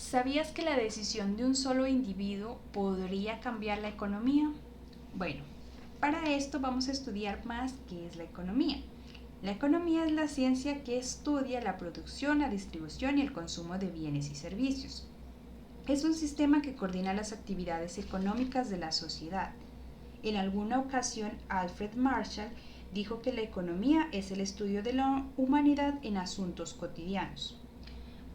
¿Sabías que la decisión de un solo individuo podría cambiar la economía? Bueno, para esto vamos a estudiar más qué es la economía. La economía es la ciencia que estudia la producción, la distribución y el consumo de bienes y servicios. Es un sistema que coordina las actividades económicas de la sociedad. En alguna ocasión, Alfred Marshall dijo que la economía es el estudio de la humanidad en asuntos cotidianos.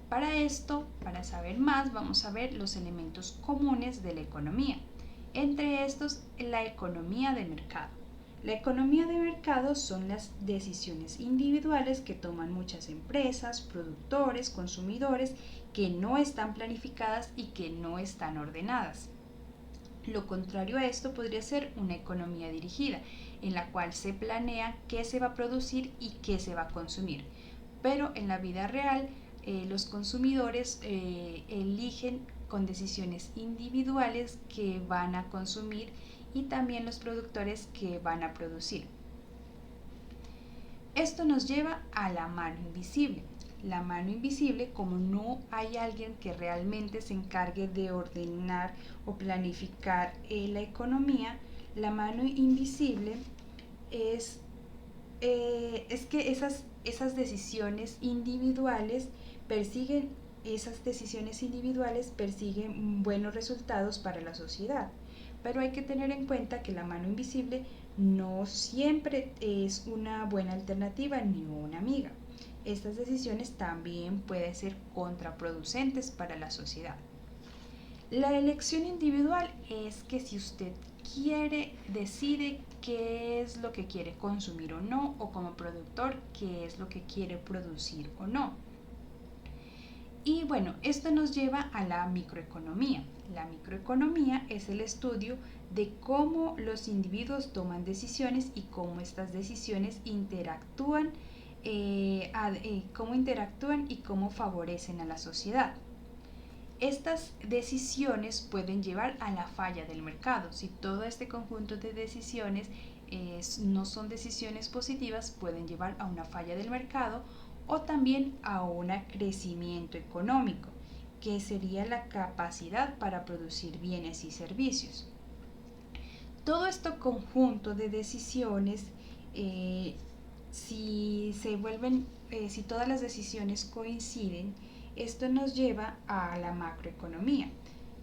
Para esto, para saber más, vamos a ver los elementos comunes de la economía. Entre estos, la economía de mercado. La economía de mercado son las decisiones individuales que toman muchas empresas, productores, consumidores, que no están planificadas y que no están ordenadas. Lo contrario a esto podría ser una economía dirigida, en la cual se planea qué se va a producir y qué se va a consumir. Pero en la vida real, los consumidores eligen con decisiones individuales que van a consumir y también los productores que van a producir. Esto nos lleva a la mano invisible. La mano invisible, como no hay alguien que realmente se encargue de ordenar o planificar la economía, la mano invisible es que esas decisiones individuales persiguen buenos resultados para la sociedad. Pero hay que tener en cuenta que la mano invisible no siempre es una buena alternativa ni una amiga. Estas decisiones también pueden ser contraproducentes para la sociedad. La elección individual es que si usted decide qué es lo que quiere consumir o no, o como productor, qué es lo que quiere producir o no. Y bueno, esto nos lleva a la microeconomía. La microeconomía es el estudio de cómo los individuos toman decisiones y cómo estas decisiones interactúan y cómo favorecen a la sociedad. Estas decisiones pueden llevar a la falla del mercado. Si todo este conjunto de decisiones no son decisiones positivas, pueden llevar a una falla del mercado o también a un crecimiento económico, que sería la capacidad para producir bienes y servicios. Todo este conjunto de decisiones, si todas las decisiones coinciden, esto nos lleva a la macroeconomía.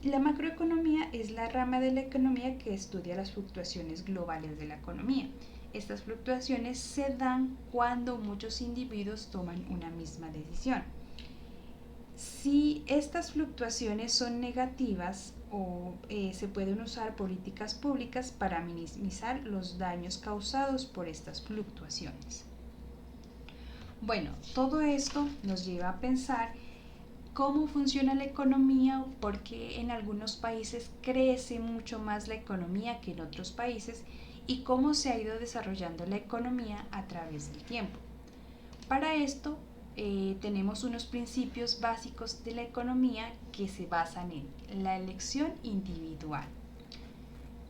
La macroeconomía es la rama de la economía que estudia las fluctuaciones globales de la economía. Estas fluctuaciones se dan cuando muchos individuos toman una misma decisión. Si estas fluctuaciones son negativas se pueden usar políticas públicas para minimizar los daños causados por estas fluctuaciones. Bueno, todo esto nos lleva a pensar cómo funciona la economía, porque en algunos países crece mucho más la economía que en otros países y cómo se ha ido desarrollando la economía a través del tiempo. Para esto tenemos unos principios básicos de la economía que se basan en la elección individual.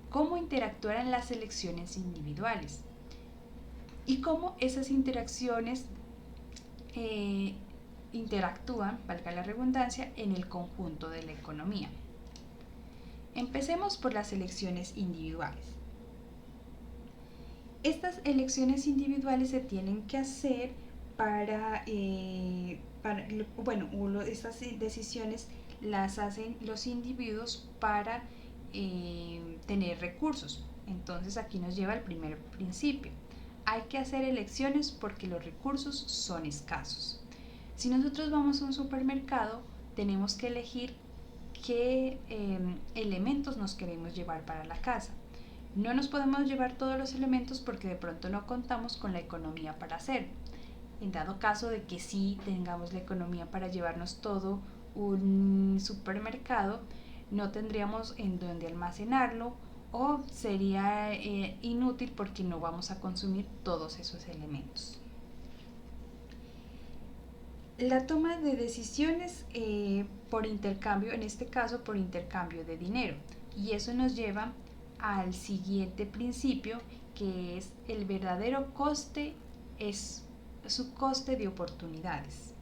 ¿Cómo interactúan las elecciones individuales? Y cómo esas interacciones interactúan, valga la redundancia, en el conjunto de la economía. Empecemos por las elecciones individuales. Estas elecciones individuales se tienen que hacer estas decisiones las hacen los individuos para tener recursos. Entonces aquí nos lleva al primer principio. Hay que hacer elecciones porque los recursos son escasos. Si nosotros vamos a un supermercado, tenemos que elegir qué elementos nos queremos llevar para la casa. No nos podemos llevar todos los elementos porque de pronto no contamos con la economía para hacerlo. En dado caso de que sí tengamos la economía para llevarnos todo un supermercado, no tendríamos en dónde almacenarlo o sería inútil porque no vamos a consumir todos esos elementos. La toma de decisiones por intercambio, en este caso por intercambio de dinero, y eso nos lleva al siguiente principio, que es el verdadero coste es su coste de oportunidades.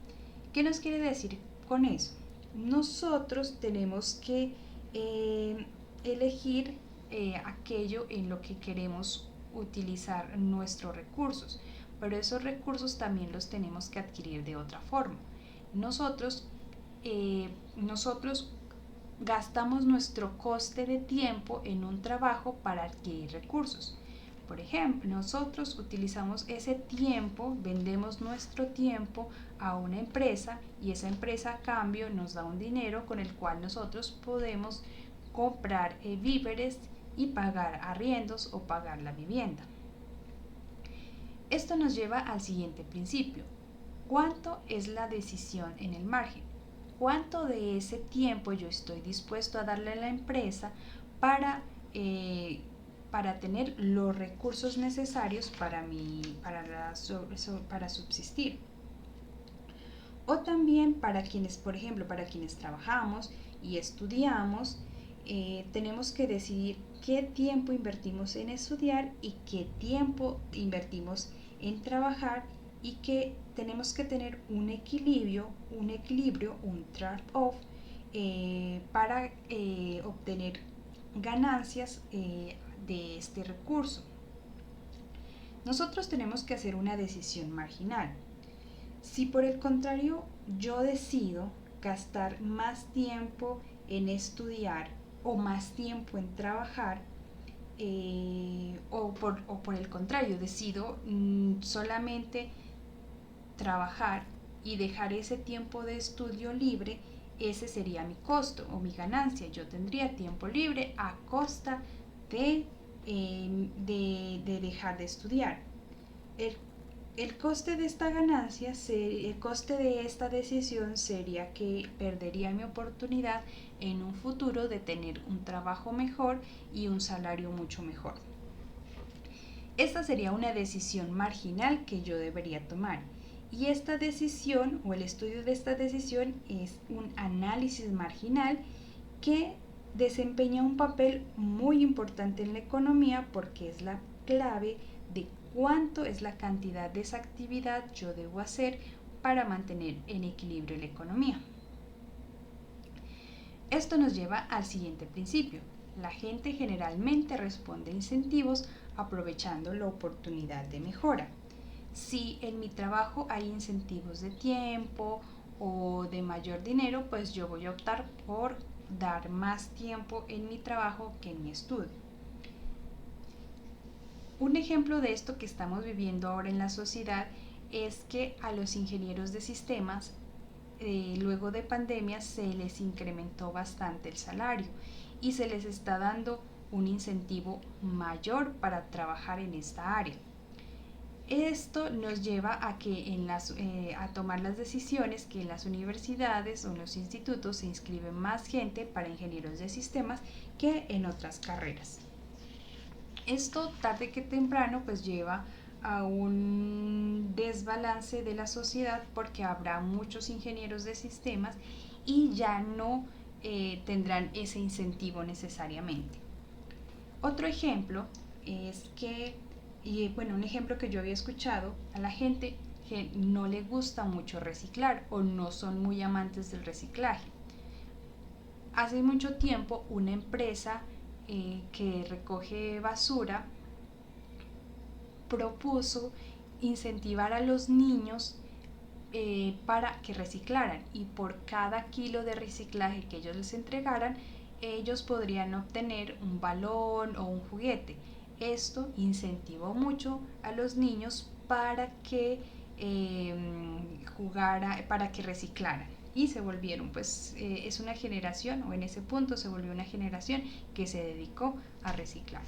¿Qué nos quiere decir con eso? nosotros tenemos que elegir aquello en lo que queremos utilizar nuestros recursos, pero esos recursos también los tenemos que adquirir de otra forma. Nosotros gastamos nuestro coste de tiempo en un trabajo para adquirir recursos. Por ejemplo, nosotros utilizamos ese tiempo, vendemos nuestro tiempo a una empresa y esa empresa a cambio nos da un dinero con el cual nosotros podemos comprar víveres y pagar arriendos o pagar la vivienda. Esto nos lleva al siguiente principio. ¿Cuánto es la decisión en el margen? ¿Cuánto de ese tiempo yo estoy dispuesto a darle a la empresa para tener los recursos necesarios para subsistir? O también para quienes, por ejemplo, para quienes trabajamos y estudiamos, tenemos que decidir qué tiempo invertimos en estudiar y qué tiempo invertimos en trabajar, y que tenemos que tener un equilibrio, un trade-off para obtener ganancias de este recurso. Nosotros tenemos que hacer una decisión marginal. Si por el contrario yo decido gastar más tiempo en estudiar o más tiempo en trabajar, o por el contrario decido solamente trabajar y dejar ese tiempo de estudio libre, ese sería mi costo o mi ganancia. Yo tendría tiempo libre a costa de dejar de estudiar. El coste de esta ganancia, el coste de esta decisión sería que perdería mi oportunidad en un futuro de tener un trabajo mejor y un salario mucho mejor. Esta sería una decisión marginal que yo debería tomar. Y esta decisión o el estudio de esta decisión es un análisis marginal que desempeña un papel muy importante en la economía, porque es la clave de cuánto es la cantidad de esa actividad yo debo hacer para mantener en equilibrio la economía. Esto nos lleva al siguiente principio. La gente generalmente responde a incentivos aprovechando la oportunidad de mejora. Si en mi trabajo hay incentivos de tiempo o de mayor dinero, pues yo voy a optar por dar más tiempo en mi trabajo que en mi estudio. Un ejemplo de esto que estamos viviendo ahora en la sociedad es que a los ingenieros de sistemas, luego de pandemia, se les incrementó bastante el salario y se les está dando un incentivo mayor para trabajar en esta área. Esto nos lleva a que a tomar las decisiones que en las universidades o en los institutos se inscribe más gente para ingenieros de sistemas que en otras carreras. Esto tarde que temprano pues lleva a un desbalance de la sociedad, porque habrá muchos ingenieros de sistemas y ya no tendrán ese incentivo necesariamente. Otro ejemplo es que, un ejemplo que yo había escuchado, a la gente que no le gusta mucho reciclar o no son muy amantes del reciclaje. Hace mucho tiempo una empresa que recoge basura propuso incentivar a los niños para que reciclaran, y por cada kilo de reciclaje que ellos les entregaran, ellos podrían obtener un balón o un juguete. Esto incentivó mucho a los niños para que para que reciclaran, y se volvieron, es una generación, o en ese punto se volvió una generación que se dedicó a reciclar.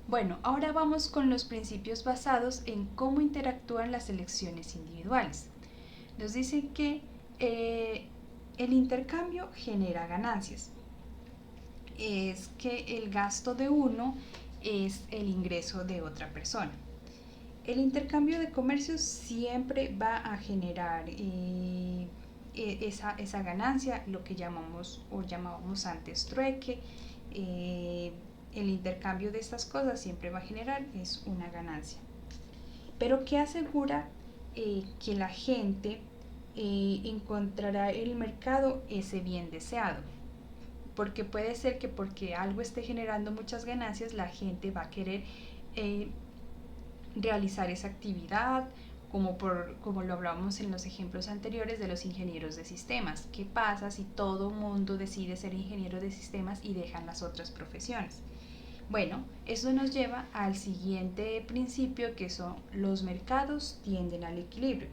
Bueno, ahora vamos con los principios basados en cómo interactúan las elecciones individuales. Nos dicen que el intercambio genera ganancias. Es que el gasto de uno es el ingreso de otra persona. El intercambio de comercios siempre va a generar esa ganancia, lo que llamábamos antes trueque. El intercambio de estas cosas siempre va a generar es una ganancia. Pero ¿qué asegura que la gente encontrará el mercado ese bien deseado. Porque puede ser que porque algo esté generando muchas ganancias, la gente va a querer eh, realizar esa actividad, como lo hablábamos en los ejemplos anteriores de los ingenieros de sistemas. ¿Qué pasa si todo mundo decide ser ingeniero de sistemas y dejan las otras profesiones? Bueno, eso nos lleva al siguiente principio, que son los mercados tienden al equilibrio.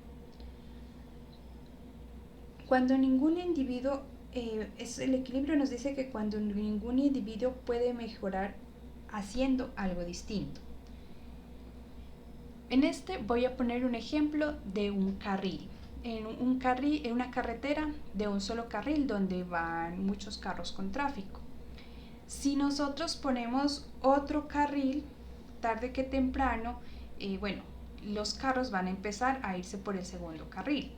Cuando ningún individuo, el equilibrio nos dice que cuando ningún individuo puede mejorar haciendo algo distinto. En este voy a poner un ejemplo de un carril. En una carretera de un solo carril donde van muchos carros con tráfico. Si nosotros ponemos otro carril, tarde que temprano, bueno, los carros van a empezar a irse por el segundo carril.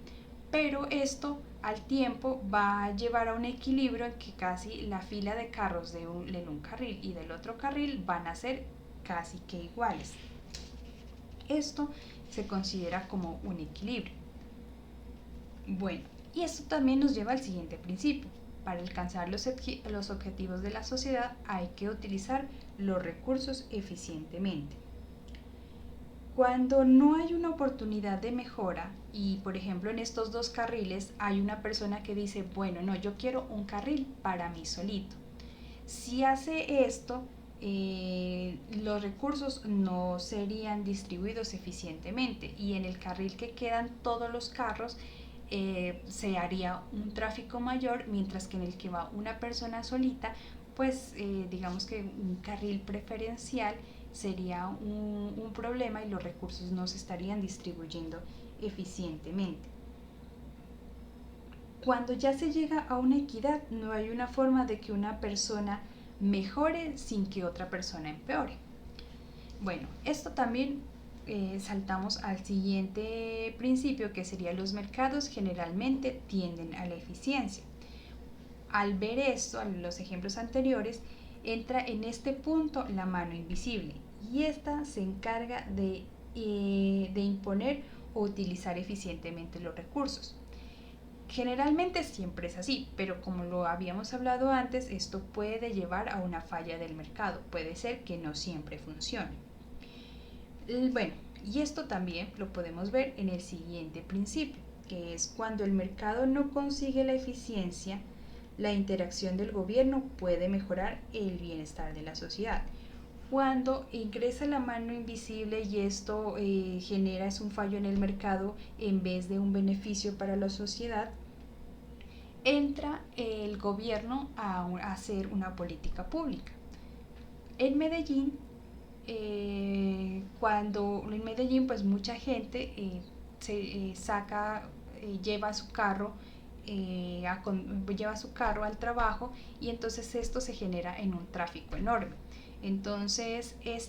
Pero esto al tiempo va a llevar a un equilibrio en que casi la fila de carros de un carril y del otro carril van a ser casi que iguales. Esto se considera como un equilibrio. Bueno, y esto también nos lleva al siguiente principio. Para alcanzar los objetivos de la sociedad hay que utilizar los recursos eficientemente. Cuando no hay una oportunidad de mejora y por ejemplo en estos dos carriles hay una persona que dice, bueno, no, yo quiero un carril para mí solito. Si hace esto, los recursos no serían distribuidos eficientemente y en el carril que quedan todos los carros se haría un tráfico mayor, mientras que en el que va una persona solita, pues digamos que un carril preferencial sería un problema y los recursos no se estarían distribuyendo eficientemente. Cuando ya se llega a una equidad, no hay una forma de que una persona mejore sin que otra persona empeore. Bueno, esto también saltamos al siguiente principio, que sería los mercados generalmente tienden a la eficiencia. Al ver esto, a los ejemplos anteriores, entra en este punto la mano invisible y esta se encarga de imponer o utilizar eficientemente los recursos. Generalmente siempre es así, pero como lo habíamos hablado antes, esto puede llevar a una falla del mercado, puede ser que no siempre funcione. Bueno, y esto también lo podemos ver en el siguiente principio, que es cuando el mercado no consigue la eficiencia, la interacción del gobierno puede mejorar el bienestar de la sociedad. Cuando ingresa la mano invisible y esto genera un fallo en el mercado en vez de un beneficio para la sociedad, entra el gobierno a hacer una política pública. En Medellín, cuando en Medellín pues mucha gente lleva su carro lleva su carro al trabajo y entonces esto se genera en un tráfico enorme. Entonces el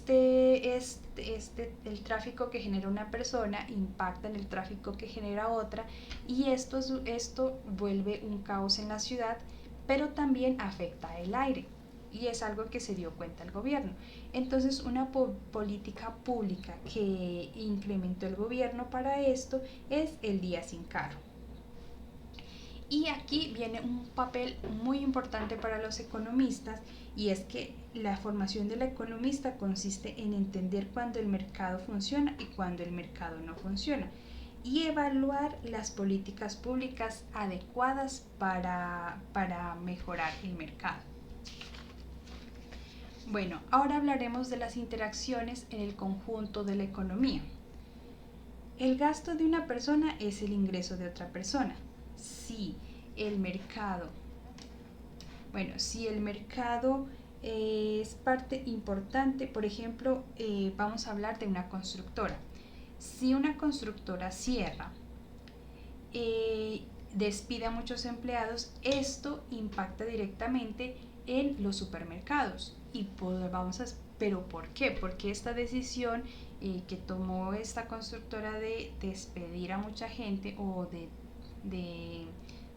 tráfico que genera una persona impacta en el tráfico que genera otra y esto vuelve un caos en la ciudad, pero también afecta el aire y es algo que se dio cuenta el gobierno. Entonces una política pública que implementó el gobierno para esto es el día sin carro. Y aquí viene un papel muy importante para los economistas y es que la formación del economista consiste en entender cuándo el mercado funciona y cuándo el mercado no funciona y evaluar las políticas públicas adecuadas para mejorar el mercado. Bueno, ahora hablaremos de las interacciones en el conjunto de la economía. El gasto de una persona es el ingreso de otra persona. Si el mercado es parte importante, por ejemplo, vamos a hablar de una constructora. Si una constructora cierra, despide a muchos empleados, esto impacta directamente en los supermercados. ¿Pero por qué? Porque esta decisión que tomó esta constructora de despedir a mucha gente o de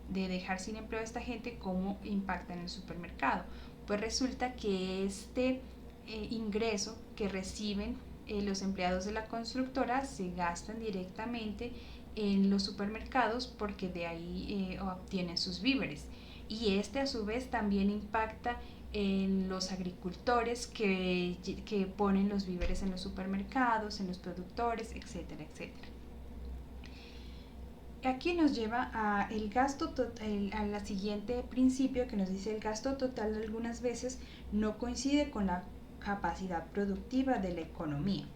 dejar sin empleo a esta gente, ¿cómo impacta en el supermercado? Pues resulta que este ingreso que reciben los empleados de la constructora se gastan directamente en los supermercados porque de ahí obtienen sus víveres. Y este a su vez también impacta en los agricultores que ponen los víveres en los supermercados, en los productores, etcétera, etcétera. Aquí nos lleva a el gasto total, a la siguiente principio que nos dice: el gasto total algunas veces no coincide con la capacidad productiva de la economía.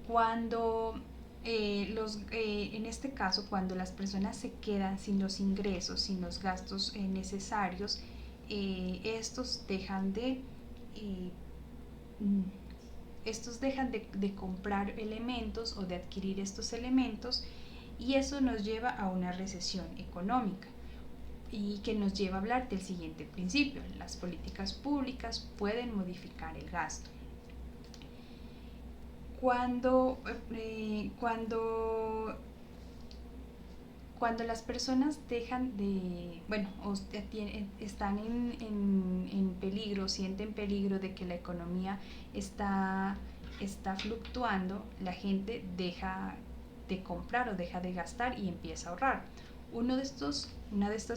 Cuando en este caso, cuando las personas se quedan sin los ingresos, sin los gastos necesarios, estos dejan de eh, de comprar elementos o de adquirir estos elementos, y eso nos lleva a una recesión económica, y que nos lleva a hablar del siguiente principio: las políticas públicas pueden modificar el gasto. Cuando las personas dejan de, bueno, están en peligro, sienten peligro de que la economía está fluctuando, la gente deja de comprar o deja de gastar y empieza a ahorrar. Uno de estos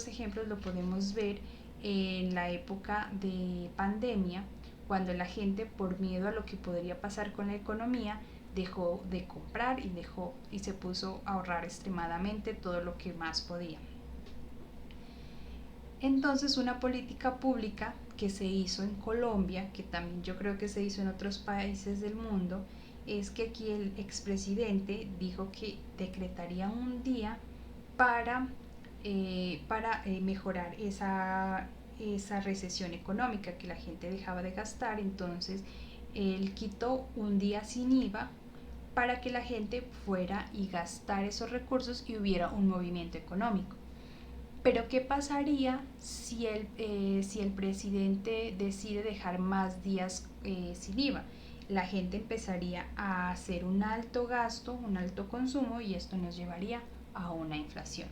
ejemplos lo podemos ver en la época de pandemia, cuando la gente, por miedo a lo que podría pasar con la economía, dejó de comprar y se puso a ahorrar extremadamente todo lo que más podía. Entonces, una política pública que se hizo en Colombia, que también yo creo que se hizo en otros países del mundo, es que aquí el expresidente dijo que decretaría un día para mejorar esa recesión económica, que la gente dejaba de gastar. Entonces él quitó un día sin IVA para que la gente fuera y gastara esos recursos y hubiera un movimiento económico. Pero ¿qué pasaría si el presidente decide dejar más días sin IVA? La gente empezaría a hacer un alto gasto, un alto consumo, y esto nos llevaría a una inflación.